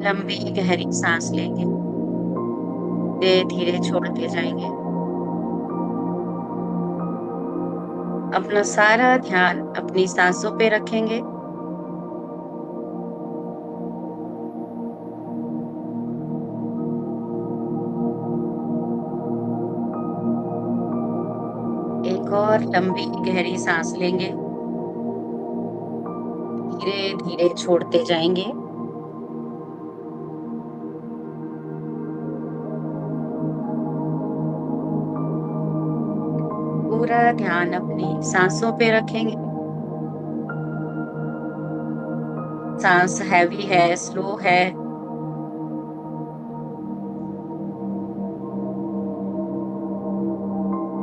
लंबी गहरी सांस लेंगे। धीरे धीरे छोड़ते जाएंगे। अपना सारा ध्यान अपनी सांसों पे रखेंगे। एक और लंबी गहरी सांस लेंगे। धीरे धीरे छोड़ते जाएंगे। पूरा ध्यान अपनी सांसों पे रखेंगे। सांस हैवी है, स्लो है,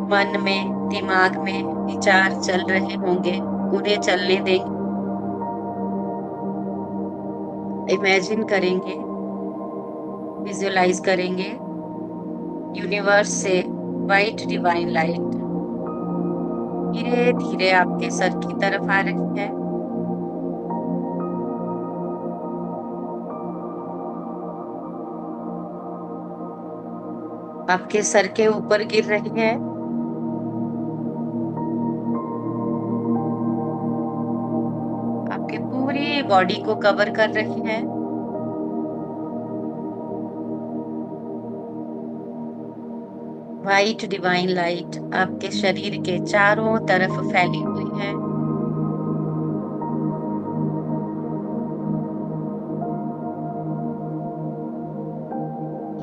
मन में दिमाग में विचार चल रहे होंगे, उन्हें चलने देंगे। इमेजिन करेंगे, विजुलाइज करेंगे यूनिवर्स से वाइट डिवाइन लाइट धीरे धीरे आपके सर की तरफ आ रही है। आपके सर के ऊपर गिर रही है। आपके पूरी बॉडी को कवर कर रही है। वाइट डिवाइन लाइट आपके शरीर के चारों तरफ फैली हुई है।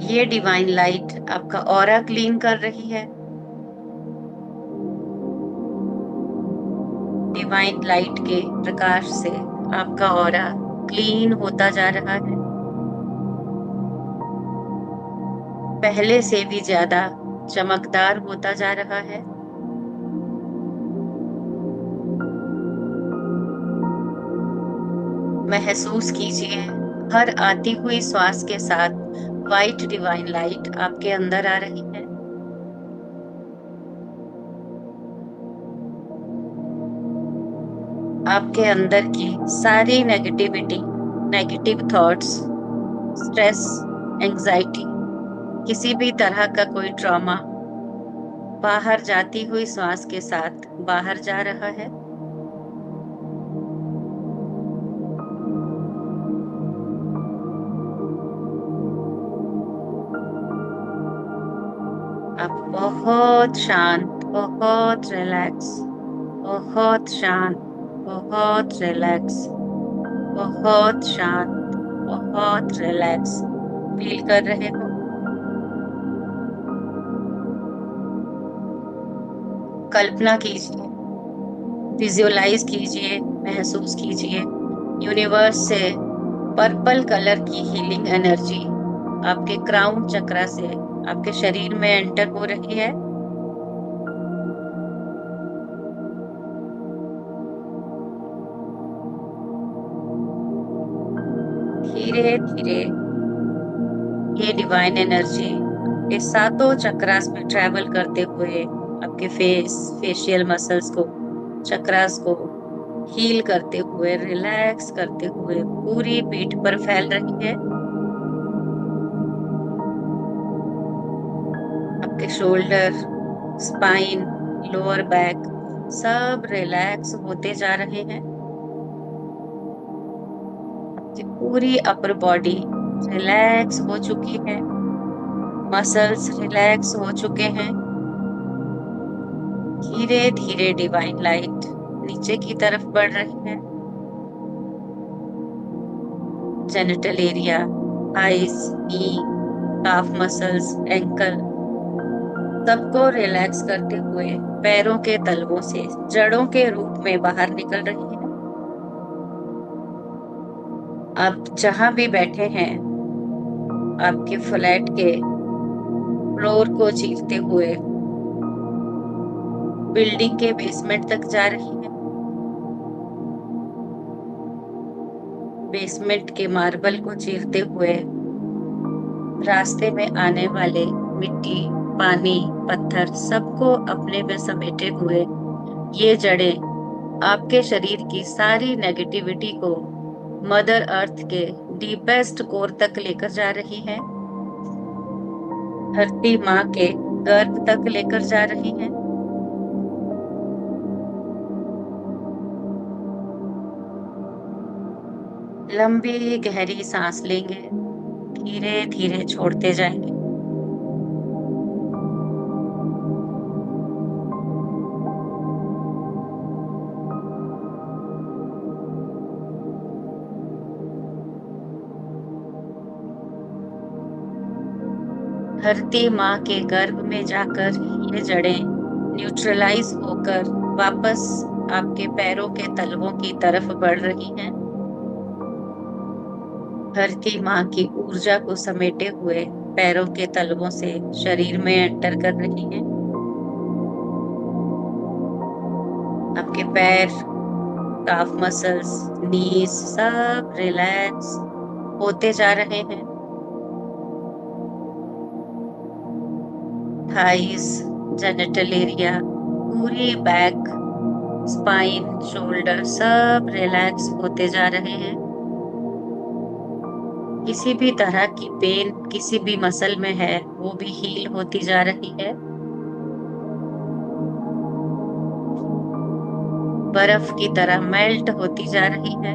ये डिवाइन लाइट आपका ऑरा क्लीन कर रही है। डिवाइन लाइट के प्रकाश से आपका ऑरा क्लीन होता जा रहा है। पहले से भी ज्यादा चमकदार होता जा रहा है। महसूस कीजिए, हर आती हुई श्वास के साथ वाइट डिवाइन लाइट आपके अंदर आ रही है। आपके अंदर की सारी negativity, negative thoughts, stress, anxiety, किसी भी तरह का कोई ट्रॉमा बाहर जाती हुई श्वास के साथ बाहर जा रहा है। आप बहुत शांत, बहुत रिलैक्स, बहुत शांत, बहुत रिलैक्स, बहुत शांत, बहुत रिलैक्स फील कर रहे हो। कल्पना कीजिए, विजुअलाइज कीजिए, महसूस कीजिए यूनिवर्स से पर्पल कलर की हीलिंग एनर्जी आपके क्राउन चक्रा से आपके शरीर में एंटर हो रही है। धीरे धीरे ये डिवाइन एनर्जी ये सातों चक्रास में ट्रैवल करते हुए आपके फेशियल मसल्स को, चक्रास को हील करते हुए, रिलैक्स करते हुए पूरी पीठ पर फैल रही है। आपके शोल्डर, स्पाइन, लोअर बैक सब रिलैक्स होते जा रहे हैं। आपकी पूरी अपर बॉडी रिलैक्स हो चुकी है। मसल्स रिलैक्स हो चुके हैं। धीरे धीरे डिवाइन लाइट नीचे की तरफ बढ़ रही है। जेनिटल एरिया, आईज, नी, काफ मसल्स, एंकल सबको रिलैक्स करते हुए पैरों के तलवों से जड़ों के रूप में बाहर निकल रही है। आप जहां भी बैठे हैं, आपके फ्लैट के फ्लोर को चीरते हुए बिल्डिंग के बेसमेंट तक जा रही है। बेसमेंट के मार्बल को चीरते हुए रास्ते में आने वाले मिट्टी, पानी, पत्थर सबको अपने में समेटे हुए ये जड़ें आपके शरीर की सारी नेगेटिविटी को मदर अर्थ के डीपेस्ट कोर तक लेकर जा रही है। धरती माँ के गर्भ तक लेकर जा रही है। लंबी गहरी सांस लेंगे, धीरे धीरे छोड़ते जाएंगे। धरती माँ के गर्भ में जाकर ये जड़ें न्यूट्रलाइज होकर वापस आपके पैरों के तलवों की तरफ बढ़ रही हैं। धरती माँ की ऊर्जा को समेटे हुए पैरों के तलवों से शरीर में एंटर कर रही हैं। आपके पैर, काफ मसल्स, नीज सब रिलैक्स होते जा रहे हैं। थाइस, जेनिटल एरिया, पूरी बैक, स्पाइन, शोल्डर सब रिलैक्स होते जा रहे हैं। किसी भी तरह की पेन किसी भी मसल में है वो भी हील होती जा रही है। बर्फ की तरह मेल्ट होती जा रही है।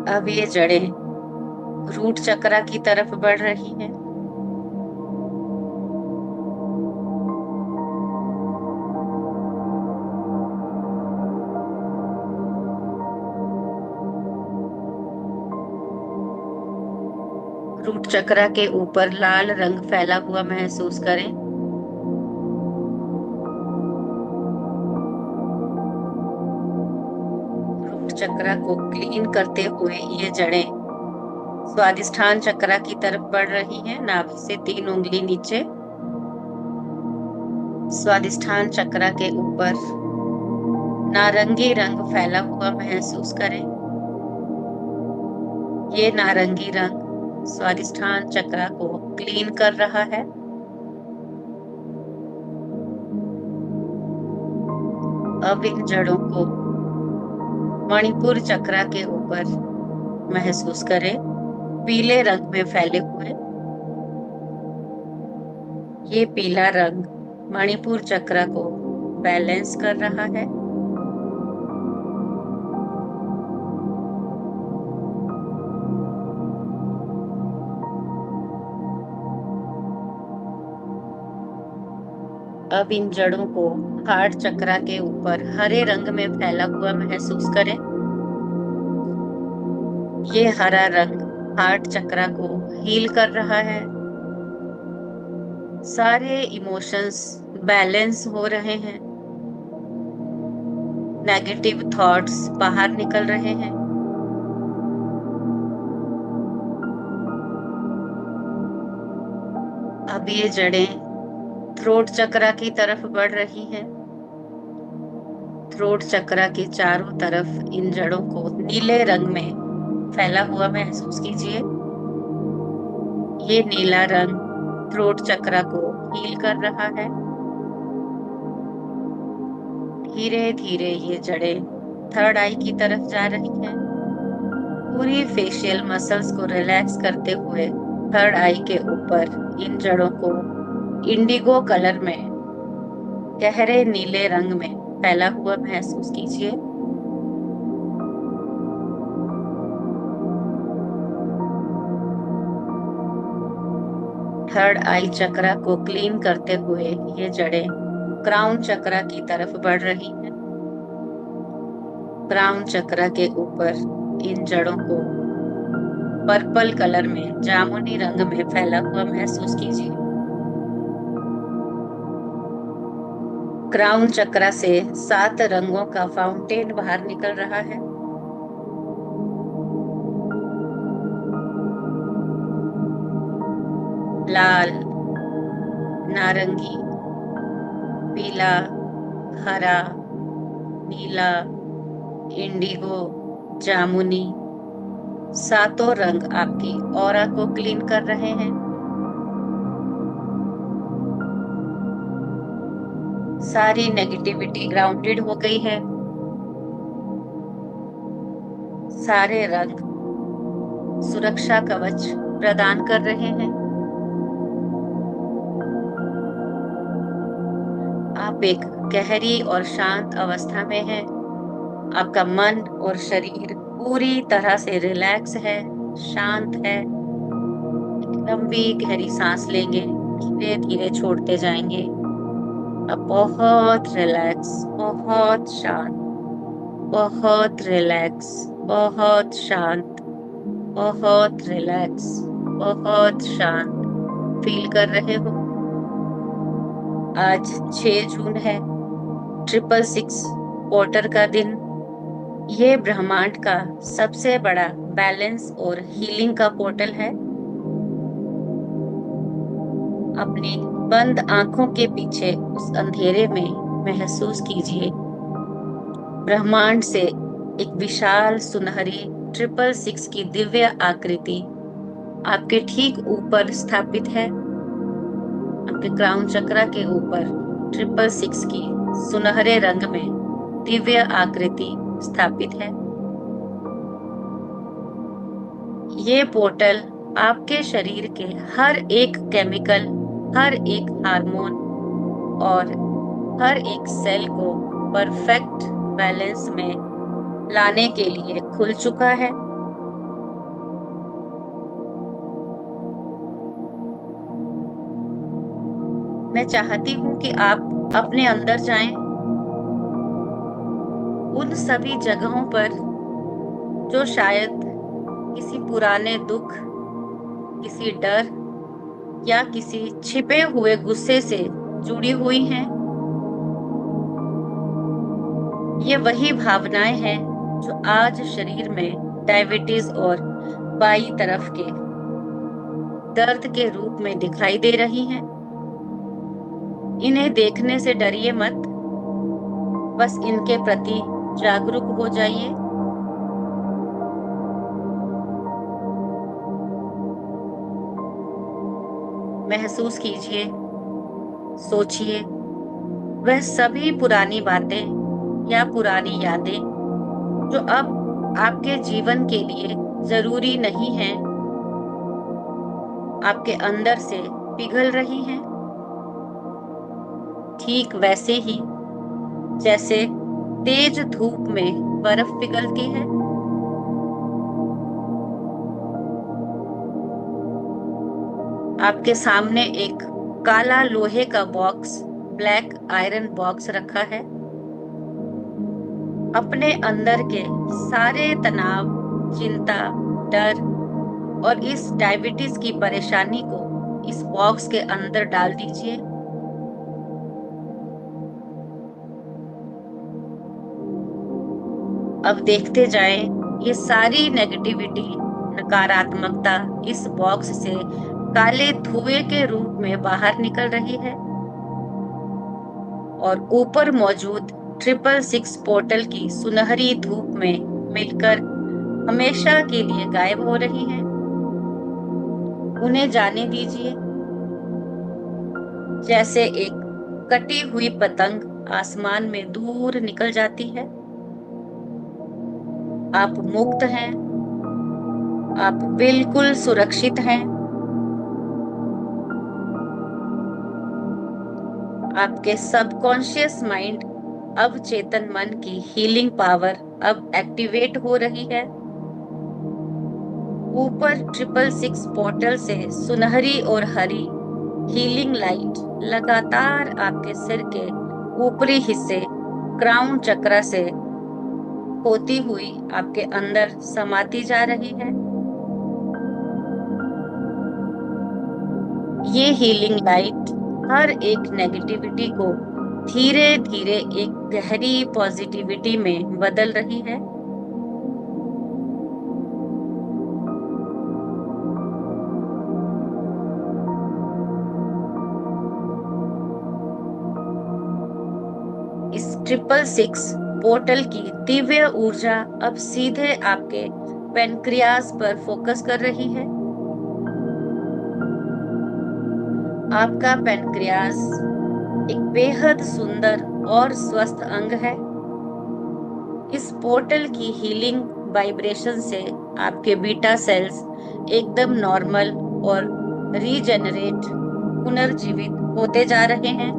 अब ये जड़ें रूट चक्रा की तरफ बढ़ रही हैं। रूट चक्रा के ऊपर लाल रंग फैला हुआ महसूस करें। रूट चक्रा को क्लीन करते हुए ये जड़ें स्वादिष्ठान चक्रा की तरफ बढ़ रही हैं। नाभि से 3 उंगली नीचे स्वादिष्ठान चक्रा के ऊपर नारंगी रंग फैला हुआ महसूस करें। ये नारंगी रंग स्वादिष्ठान चक्रा को क्लीन कर रहा है। अब इन जड़ों को मणिपुर चक्रा के ऊपर महसूस करें, पीले रंग में फैले हुए। ये पीला रंग मणिपुर चक्रा को बैलेंस कर रहा है। अब इन जड़ों को हार्ट चक्रा के ऊपर हरे रंग में फैला हुआ महसूस करें। ये हरा रंग हार्ट चक्रा को हील कर रहा है। सारे इमोशंस बैलेंस हो रहे हैं। नेगेटिव थॉट्स बाहर निकल रहे हैं। अब ये जड़ें थ्रोट चक्रा की तरफ बढ़ रही हैं। थ्रोट चक्रा के चारों तरफ इन जड़ों को नीले रंग में फैला हुआ महसूस कीजिए। ये नीला रंग थ्रोट चक्रा को हील कर रहा है। धीरे धीरे ये जड़ें थर्ड आई की तरफ जा रही हैं। पूरी फेशियल मसल्स को रिलैक्स करते हुए थर्ड आई के ऊपर इन जड़ों को इंडिगो कलर में गहरे नीले रंग में फैला हुआ महसूस कीजिए। थर्ड आई चक्रा को क्लीन करते हुए ये जड़ें क्राउन चक्रा की तरफ बढ़ रही हैं। क्राउन चक्रा के ऊपर इन जड़ों को पर्पल कलर में जामुनी रंग में फैला हुआ महसूस कीजिए। क्राउन चक्रा से 7 रंगों का फाउंटेन बाहर निकल रहा है। लाल, नारंगी, पीला, हरा, नीला, इंडिगो, जामुनी, सातों रंग आपकी ऑरा को क्लीन कर रहे हैं। सारी नेगेटिविटी ग्राउंडेड हो गई है। सारे रंग सुरक्षा कवच प्रदान कर रहे हैं। आप एक गहरी और शांत अवस्था में हैं। आपका मन और शरीर पूरी तरह से रिलैक्स है, शांत है। लंबी गहरी सांस लेंगे, धीरे धीरे छोड़ते जाएंगे। अब बहुत रिलैक्स, बहुत शांत, बहुत रिलैक्स, बहुत शांत, बहुत रिलैक्स, बहुत शांत फील कर रहे हो। आज 6 जून है, 666 पोर्टर का दिन। ये ब्रह्मांड का सबसे बड़ा बैलेंस और हीलिंग का पोर्टल है। अपनी बंद आंखों के पीछे उस अंधेरे में महसूस कीजिए, ब्रह्मांड से एक विशाल सुनहरी 666 की दिव्य आकृति आपके ठीक ऊपर स्थापित है। आपके क्राउन चक्रा के ऊपर 666 की सुनहरे रंग में दिव्य आकृति स्थापित है। ये पोर्टल आपके शरीर के हर एक केमिकल, हर एक हार्मोन और हर एक सेल को परफेक्ट बैलेंस में लाने के लिए खुल चुका है। मैं चाहती हूँ कि आप अपने अंदर जाएं, उन सभी जगहों पर जो शायद किसी पुराने दुख, किसी डर या किसी छिपे हुए गुस्से से जुड़ी हुई हैं। ये वही भावनाएं हैं जो आज शरीर में डायबिटीज और बाई तरफ के दर्द के रूप में दिखाई दे रही हैं। इन्हें देखने से डरिए मत, बस इनके प्रति जागरूक हो जाइए। महसूस कीजिए, सोचिए, वह सभी पुरानी बातें या पुरानी यादें जो अब आपके जीवन के लिए जरूरी नहीं हैं, आपके अंदर से पिघल रही हैं। ठीक वैसे ही जैसे तेज धूप में बर्फ पिघलती है। आपके सामने एक काला लोहे का बॉक्स, ब्लैक आयरन बॉक्स रखा है। अपने अंदर के सारे तनाव, चिंता, डर और इस डायबिटीज की परेशानी को इस बॉक्स के अंदर डाल दीजिए। अब देखते जाएं, ये सारी नेगेटिविटी, नकारात्मकता इस बॉक्स से काले धुएं के रूप में बाहर निकल रही है और ऊपर मौजूद 666 पोर्टल की सुनहरी धूप में मिलकर हमेशा के लिए गायब हो रही है। उन्हें जाने दीजिए, जैसे एक कटी हुई पतंग आसमान में दूर निकल जाती है। आप मुक्त हैं, आप बिल्कुल सुरक्षित हैं। आपके सबकॉन्शियस माइंड, अब चेतन मन की हीलिंग पावर अब एक्टिवेट हो रही है। ऊपर 666 पोर्टल से सुनहरी और हरी हीलिंग लाइट लगातार आपके सिर के ऊपरी हिस्से, क्राउन चक्रा से होती हुई आपके अंदर समाती जा रही है। ये हीलिंग लाइट हर एक नेगेटिविटी को धीरे धीरे एक गहरी पॉजिटिविटी में बदल रही है। इस 666 पोर्टल की दिव्य ऊर्जा अब सीधे आपके पेनक्रियास पर फोकस कर रही है। आपका पेनक्रियास एक बेहद सुंदर और स्वस्थ अंग है। इस पोर्टल की हीलिंग वाइब्रेशन से आपके बीटा सेल्स एकदम नॉर्मल और रीजेनरेट, पुनर्जीवित होते जा रहे हैं।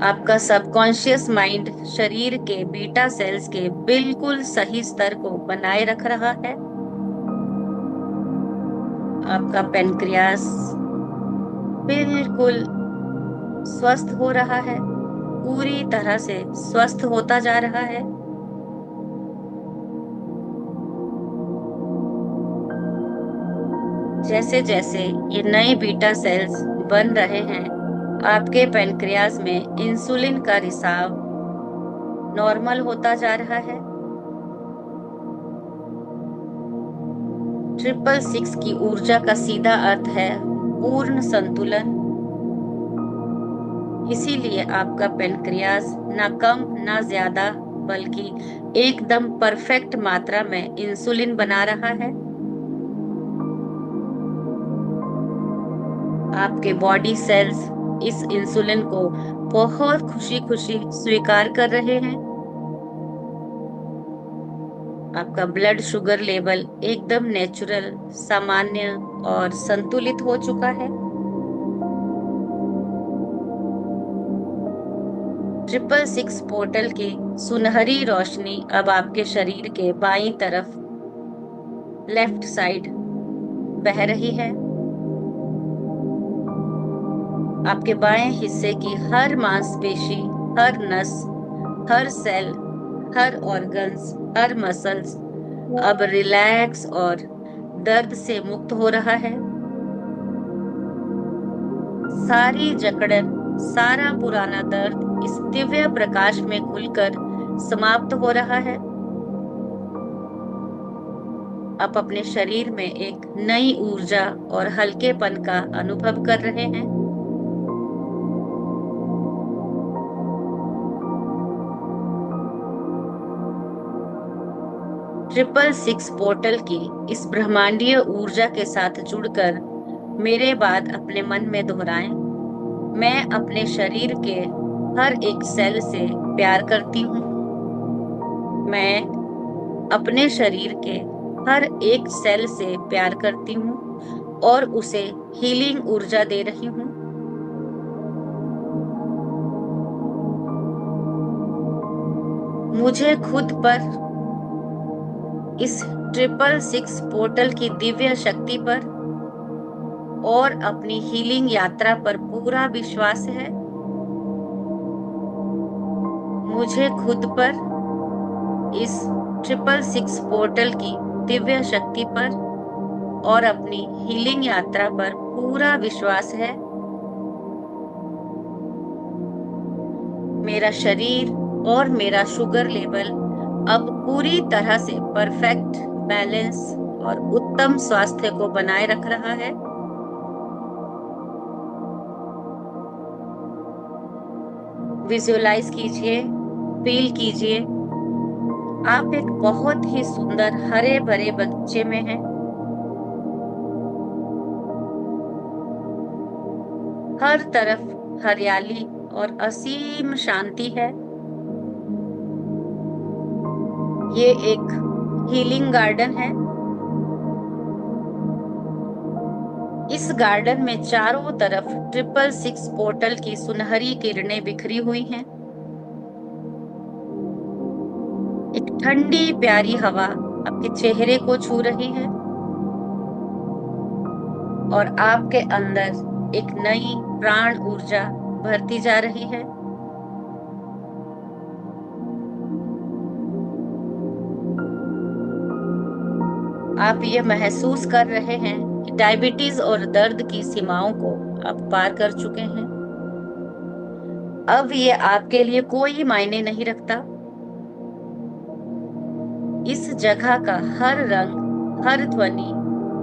आपका सबकॉन्शियस माइंड शरीर के बीटा सेल्स के बिल्कुल सही स्तर को बनाए रख रहा है। आपका पेनक्रियास बिल्कुल स्वस्थ हो रहा है, पूरी तरह से स्वस्थ होता जा रहा है। जैसे जैसे ये नए बीटा सेल्स बन रहे हैं, आपके पेनक्रियास में इंसुलिन का रिसाव नॉर्मल होता जा रहा है। 666 की ऊर्जा का सीधा अर्थ है पूर्ण संतुलन। इसीलिए आपका पेनक्रियास ना कम ना ज्यादा, बल्कि एकदम परफेक्ट मात्रा में इंसुलिन बना रहा है। आपके बॉडी सेल्स इस इंसुलिन को बहुत खुशी खुशी स्वीकार कर रहे हैं। आपका ब्लड शुगर लेवल एकदम नेचुरल, सामान्य और संतुलित हो चुका है। 666 पोर्टल की सुनहरी रोशनी अब आपके शरीर के बाईं तरफ, लेफ्ट साइड बह रही है। आपके बाएं हिस्से की हर मांसपेशी, हर नस, हर सेल, हर ऑर्गन्स, हर मसल्स अब रिलैक्स और दर्द से मुक्त हो रहा है। सारी जकड़न, सारा पुराना दर्द इस दिव्य प्रकाश में खुलकर समाप्त हो रहा है। आप अपने शरीर में एक नई ऊर्जा और हल्केपन का अनुभव कर रहे हैं। ट्रिपल सिक्स पोर्टल की इस ब्रह्मांडीय ऊर्जा के साथ जुड़कर मेरे बाद अपने मन में दोहराएं, मैं अपने शरीर के हर एक सेल से प्यार करती हूँ। मैं अपने शरीर के हर एक सेल से प्यार करती हूँ और उसे हीलिंग ऊर्जा दे रही हूँ। मुझे खुद पर, इस 666 पोर्टल की दिव्य शक्ति पर और अपनी हीलिंग यात्रा पर पूरा विश्वास है। मुझे खुद पर, इस 666 पोर्टल की दिव्य शक्ति पर और अपनी हीलिंग यात्रा पर पूरा विश्वास है। मेरा शरीर और मेरा शुगर लेवल अब पूरी तरह से परफेक्ट, बैलेंस और उत्तम स्वास्थ्य को बनाए रख रहा है। विजुअलाइज कीजिए, फील कीजिए, आप एक बहुत ही सुंदर हरे भरे बगीचे में हैं। हर तरफ हरियाली और असीम शांति है। ये एक हीलिंग गार्डन है। इस गार्डन में चारों तरफ 666 पोर्टल की सुनहरी किरणें बिखरी हुई हैं। एक ठंडी प्यारी हवा आपके चेहरे को छू रही है और आपके अंदर एक नई प्राण ऊर्जा भरती जा रही है। आप ये महसूस कर रहे हैं कि डायबिटीज और दर्द की सीमाओं को आप पार कर चुके हैं। अब ये आपके लिए कोई मायने नहीं रखता। इस जगह का हर रंग, हर ध्वनि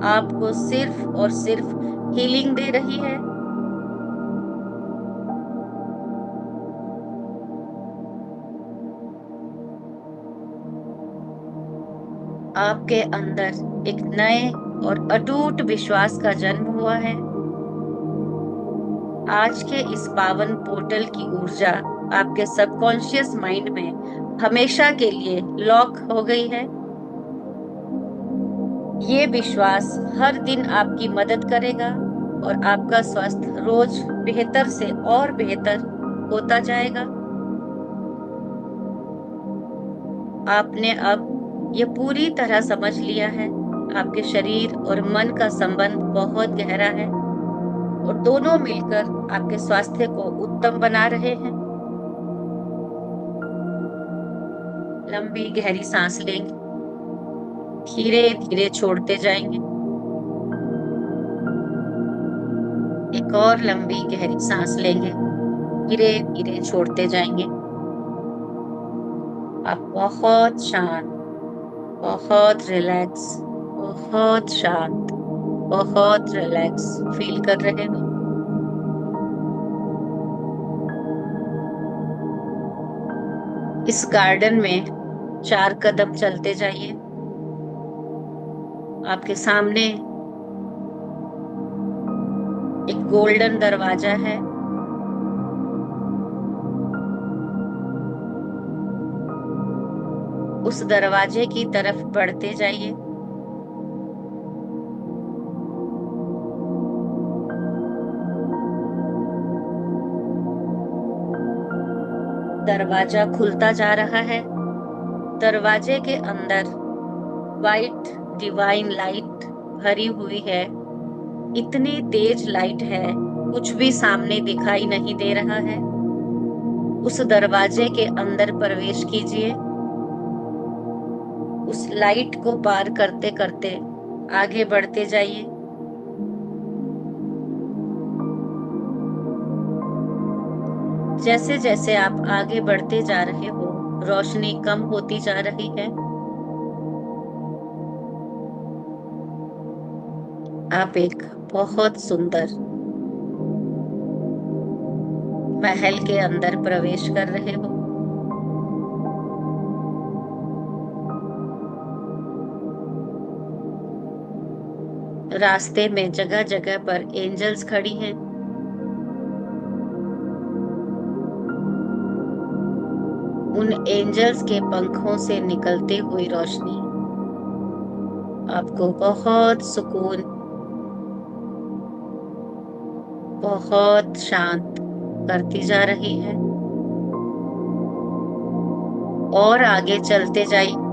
आपको सिर्फ और सिर्फ हीलिंग दे रही है। आपके अंदर एक नए और अटूट विश्वास का जन्म हुआ है। आज के इस पावन पोर्टल की ऊर्जा आपके सबकॉन्शियस माइंड में हमेशा के लिए लॉक हो गई है। ये विश्वास हर दिन आपकी मदद करेगा और आपका स्वास्थ्य रोज बेहतर से और बेहतर होता जाएगा। आपने अब ये पूरी तरह समझ लिया है, आपके शरीर और मन का संबंध बहुत गहरा है और दोनों मिलकर आपके स्वास्थ्य को उत्तम बना रहे हैं। लंबी गहरी सांस लेंगे, धीरे धीरे छोड़ते जाएंगे। एक और लंबी गहरी सांस लेंगे, धीरे धीरे छोड़ते जाएंगे। आप बहुत शांत, बहुत रिलैक्स, बहुत शांत, बहुत रिलैक्स फील कर रहे हो। इस गार्डन में 4 कदम चलते जाइए। आपके सामने एक गोल्डन दरवाजा है। उस दरवाजे की तरफ बढ़ते जाइए। दरवाजा खुलता जा रहा है। दरवाजे के अंदर वाइट डिवाइन लाइट भरी हुई है। इतनी तेज लाइट है, कुछ भी सामने दिखाई नहीं दे रहा है। उस दरवाजे के अंदर प्रवेश कीजिए। उस लाइट को पार करते करते आगे बढ़ते जाइए। जैसे जैसे आप आगे बढ़ते जा रहे हो, रोशनी कम होती जा रही है। आप एक बहुत सुंदर महल के अंदर प्रवेश कर रहे हो। रास्ते में जगह जगह पर एंजल्स खड़ी हैं। उन एंजल्स के पंखों से निकलती हुई रोशनी आपको बहुत सुकून, बहुत शांत करती जा रही है। और आगे चलते जाइए।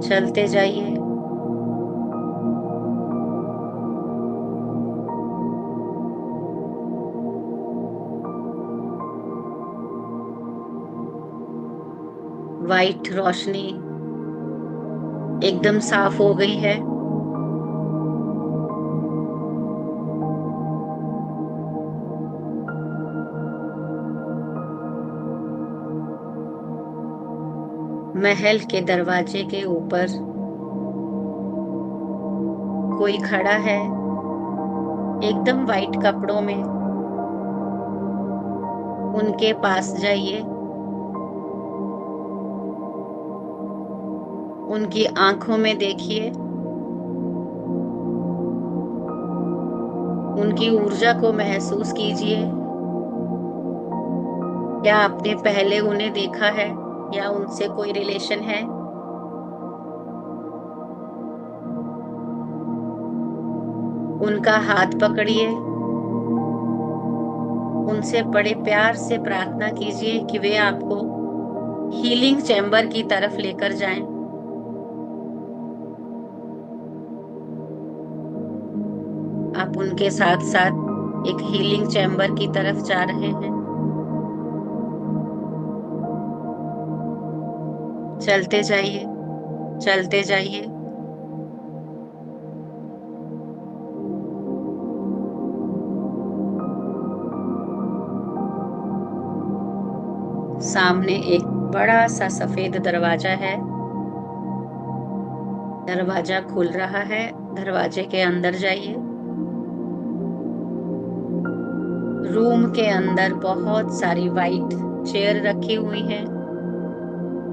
चलते जाइए। वाइट रोशनी एकदम साफ हो गई है। महल के दरवाजे के ऊपर कोई खड़ा है, एकदम वाइट कपड़ों में। उनके पास जाइए। उनकी आंखों में देखिए। उनकी ऊर्जा को महसूस कीजिए। क्या आपने पहले उन्हें देखा है या उनसे कोई रिलेशन है? उनका हाथ पकड़िए। उनसे बड़े प्यार से प्रार्थना कीजिए कि वे आपको हीलिंग चैम्बर की तरफ लेकर जाएं। आप उनके साथ साथ एक हीलिंग चैम्बर की तरफ जा रहे हैं। चलते जाइए, चलते जाइए। सामने एक बड़ा सा सफेद दरवाजा है। दरवाजा खुल रहा है। दरवाजे के अंदर जाइए। रूम के अंदर बहुत सारी वाइट चेयर रखी हुई हैं।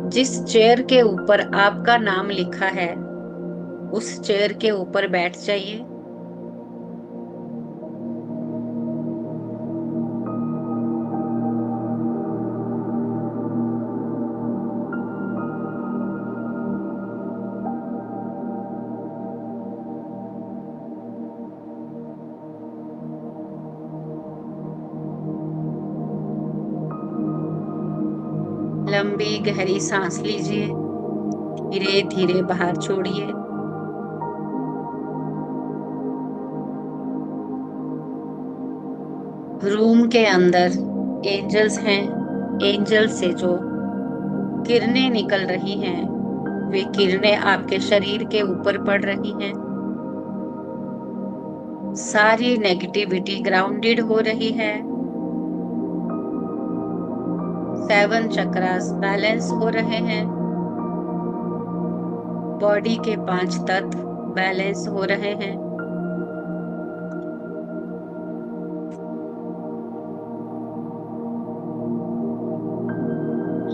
जिस चेयर के ऊपर आपका नाम लिखा है उस चेयर के ऊपर बैठ जाइए। लंबी गहरी सांस लीजिए, धीरे धीरे बाहर छोड़िए। रूम के अंदर एंजल्स हैं। एंजल से जो किरणें निकल रही हैं, वे किरणें आपके शरीर के ऊपर पड़ रही हैं। सारी नेगेटिविटी ग्राउंडेड हो रही है। 7 चक्रास बैलेंस हो रहे हैं। बॉडी के 5 तत्व बैलेंस हो रहे हैं।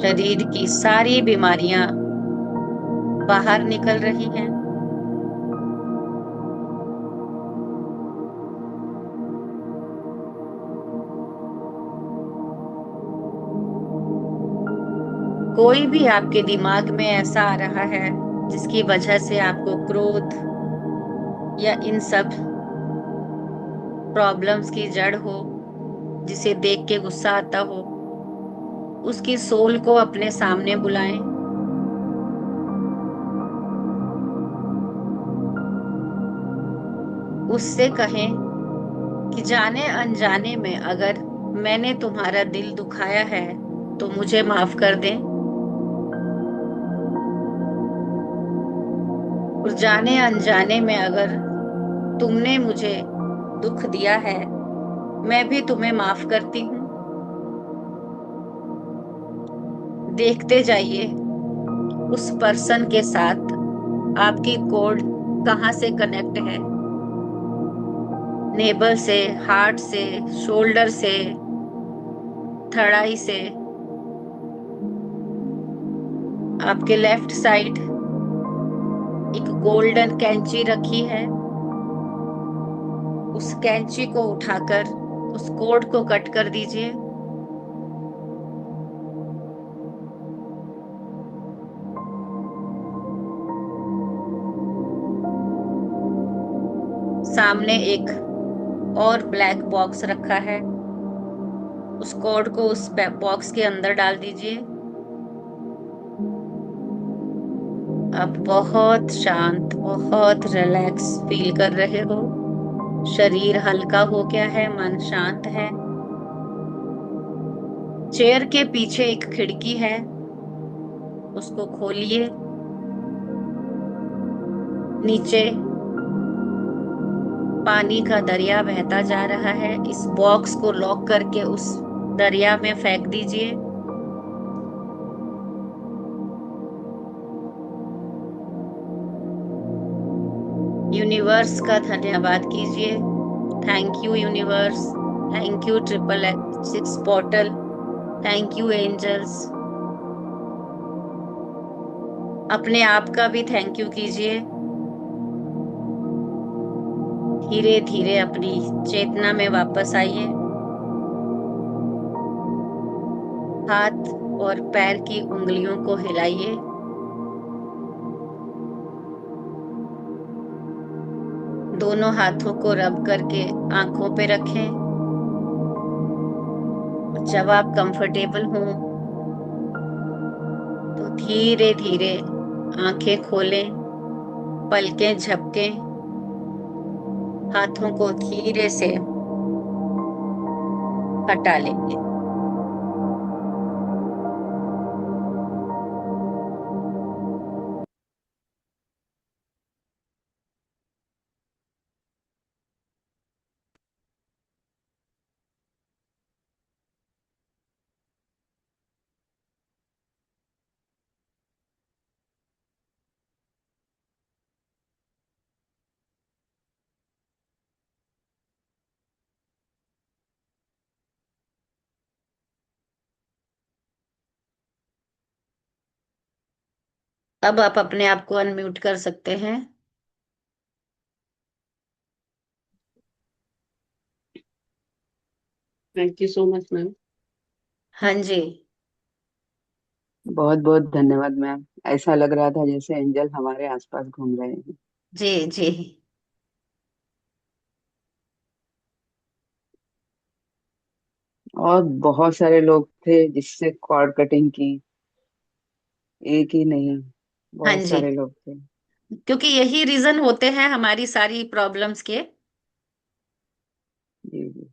शरीर की सारी बीमारियां बाहर निकल रही हैं। कोई भी आपके दिमाग में ऐसा आ रहा है जिसकी वजह से आपको क्रोध या इन सब प्रॉब्लम्स की जड़ हो, जिसे देख के गुस्सा आता हो, उसकी सोल को अपने सामने बुलाएं। उससे कहें कि जाने अनजाने में अगर मैंने तुम्हारा दिल दुखाया है तो मुझे माफ कर दें, और जाने अनजाने में अगर तुमने मुझे दुख दिया है मैं भी तुम्हें माफ करती हूँ। देखते जाइए उस पर्सन के साथ आपकी कोड कहाँ से कनेक्ट है। नेबल से, हार्ट से, शोल्डर से, थर्ड आई से। आपके लेफ्ट साइड एक गोल्डन कैंची रखी है। उस कैंची को उठाकर उस कोड को कट कर दीजिए। सामने एक और ब्लैक बॉक्स रखा है। उस कोड को उस बॉक्स के अंदर डाल दीजिए। आप बहुत शांत, बहुत रिलैक्स फील कर रहे हो। शरीर हल्का हो गया है, मन शांत है। चेयर के पीछे एक खिड़की है, उसको खोलिए। नीचे पानी का दरिया बहता जा रहा है। इस बॉक्स को लॉक करके उस दरिया में फेंक दीजिए। यूनिवर्स का धन्यवाद कीजिए। Thank you universe, thank you 666 portal, thank you angels. अपने आप का भी थैंक यू कीजिए। धीरे धीरे अपनी चेतना में वापस आइए। हाथ और पैर की उंगलियों को हिलाइए। दोनों हाथों को रब करके आंखों पे रखें। जब आप कंफर्टेबल हों तो धीरे धीरे आंखें खोलें, पलकें झपकें, हाथों को धीरे से हटा लेंगे। अब आप अपने आप को अनम्यूट कर सकते हैं। Thank you so much ma'am. हाँ जी। बहुत बहुत धन्यवाद मैम। ऐसा लग रहा था जैसे एंजल हमारे आसपास घूम रहे हैं। जी जी। और बहुत सारे लोग थे जिससे कॉर्ड कटिंग की, एक ही नहीं, हाँ बहुत जी, सारे लोग थे। क्योंकि यही रीजन होते हैं हमारी सारी प्रॉब्लम्स के। जी जी।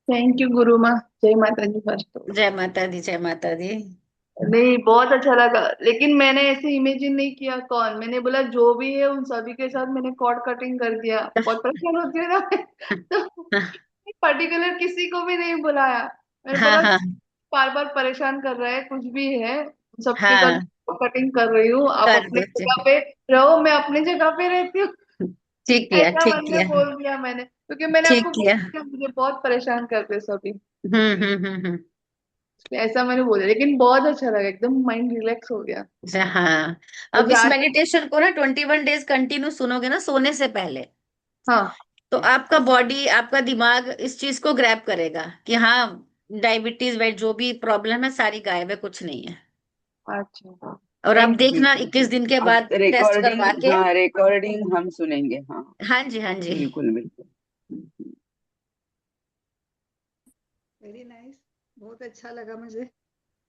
थैंक यू गुरु माँ। जय माता दी फर्स्ट तो। जय माता दी, जय माता दी। नहीं, बहुत अच्छा लगा। लेकिन मैंने ऐसे इमेजिन नहीं किया कौन, मैंने बोला जो भी है उन सभी के साथ मैंने कॉर्ड कटिंग कर दिया। बहुत परेशान होती है ना मैं। तो पर्टिकुलर किसी को भी नहीं बुलाया। मैंने हाँ बोला हाँ बार बार परेशान कर रहा है कुछ भी है, उन सबके साथ हाँ। कटिंग कर रही हूँ, आप कर अपने दो जी। जगह पे रहो, मैं अपनी जगह पे रहती हूँ। ठीक किया, ऐसा ठीक मन में किया। बोल दिया मैंने, क्योंकि मैंने ठीक आपको बोल किया। दिया मुझे बहुत परेशान करते सभी। हम्म। ऐसा मैंने बोला, लेकिन बहुत अच्छा लगा, एकदम माइंड रिलैक्स हो गया। अच्छा, हाँ। और अब इस जाके मेडिटेशन को ना 21 डेज कंटिन्यू सुनोगे ना सोने से पहले, हाँ। तो आपका बॉडी, आपका दिमाग इस चीज को ग्रैब करेगा कि हाँ, डायबिटीज वेट जो भी प्रॉब्लम है सारी गायब है, कुछ नहीं है। अच्छा। और आप थैंक यू। जी देखना जी 21 जी। दिन के अब बाद टेस्ट करवा रिकॉर्डिंग, के। हाँ रिकॉर्डिंग हम सुनेंगे, हाँ। हाँ जी, हाँ जी। बिल्कुल बिल्कुल। Very nice. बहुत अच्छा लगा मुझे।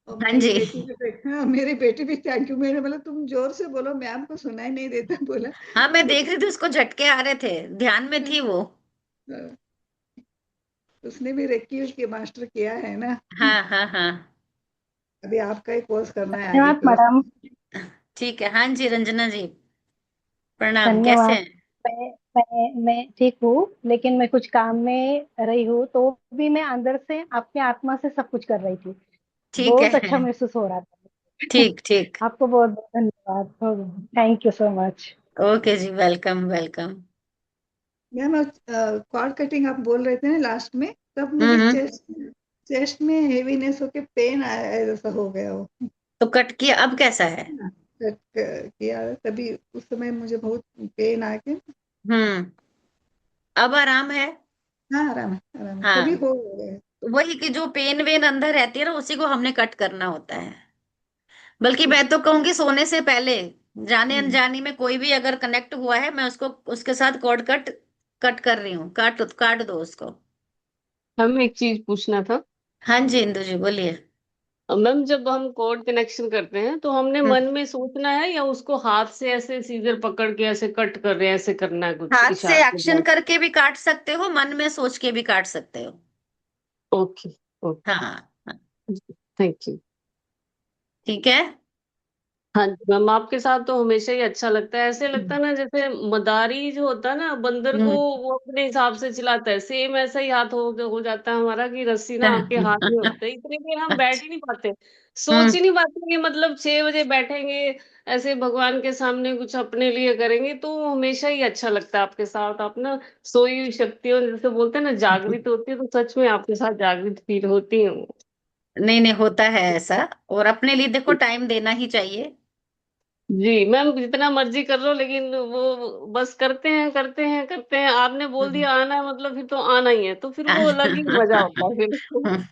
और हाँ मेरी जी। बेटी भी, हाँ मेरी बेटी भी थैंक यू। मैंने बोला तुम जोर से बोलो, मैम को सुनाई नहीं देता बोला। हाँ, मैं तो देख रही थी उसको झटके आ रहे थे, ध्यान में थी वो। उसने भी रेक्की के मास्टर किया है ना। हाँ हाँ हाँ। अभी आपका ही कोर्स करना है आगे धन्यवाद क्लास। मैडम। ठीक है, हाँ जी, रंजना जी, प्रणाम, कैसे धन्यवाद। हैं? मैं ठीक हूँ, लेकिन मैं कुछ काम में रही हूँ तो भी मैं अंदर से अपनी आत्मा से सब कुछ कर रही थी। ठीक बहुत है। अच्छा महसूस हो रहा था। ठीक ठीक। आपको बहुत बहुत धन्यवाद। Thank you so much. Okay जी, welcome welcome. Ma'am cord cutting आप बोल रहे थे ना लास्ट में, तब मुझे हम्म। चेस्ट चेस्ट में हेवीनेस होके पेन आया है, जैसा हो गया हो। तो कट किया, अब कैसा है? किया तभी उस समय मुझे बहुत पेन आके। हम्म। अब आराम है? हाँ आराम है, आराम है, तभी हाँ। हो गया। तो वही कि जो पेन वेन अंदर रहती है ना, उसी को हमने कट करना होता है। बल्कि मैं तो कहूंगी सोने से पहले, जाने हम्म। अनजाने में कोई भी अगर कनेक्ट हुआ है, मैं उसको उसके साथ कॉर्ड कट कट कर रही हूँ, काट काट दो उसको। हम एक चीज पूछना था। हाँ जी, इंदु जी बोलिए। मैम जब हम कोड कनेक्शन करते हैं तो हमने हम्म। मन में सोचना है या उसको हाथ से ऐसे सीजर पकड़ के ऐसे कट कर रहे हैं, ऐसे करना है कुछ हाथ से इशारे के एक्शन द्वारा? करके भी काट सकते हो, मन में सोच के भी काट सकते हो। ओके। ओके। हाँ हाँ, थैंक यू। ठीक है। हाँ जी मैम, आपके साथ तो हमेशा ही अच्छा लगता है। ऐसे लगता हम्म। है ना जैसे मदारी जो होता है ना बंदर को, हम्म। वो अपने हिसाब से चलाता है, सेम ऐसा ही हाथ हो जाता है हमारा कि रस्सी ना आपके हाथ में होते है, इतने देर हम बैठ ही नहीं पाते, सोच हम्म। ही नहीं पाते कि मतलब 6 बजे बैठेंगे ऐसे भगवान के सामने कुछ अपने लिए करेंगे। तो हमेशा ही अच्छा लगता है आपके साथ। आप ना सोई हुई शक्तियों जैसे बोलते हैं ना जागृत होती है, तो सच में आपके साथ जागृत फील होती है। नहीं नहीं, होता है ऐसा। और अपने लिए देखो टाइम देना ही चाहिए। जी मैम, जितना मर्जी कर लो लेकिन वो बस करते हैं करते हैं करते हैं। आपने बोल हम्म। दिया आना है मतलब फिर तो आना ही है, तो फिर वो अलग ही मजा होता है फिर।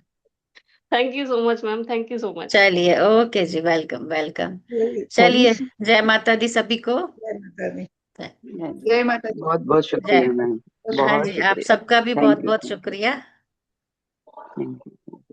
Thank you so much ma'am, thank you so much. चलिए, ओके जी, वेलकम वेलकम। चलिए, परमिशन। जय माता दी सभी को। जय माता दी। जय। जय माता दी। बहुत बहुत शुक्रिया जय। मैम। हाँ बहुत जी, आप शुक्रिया। सबका भी बहुत थैंक यू। बहुत शुक्रिया। Thank you.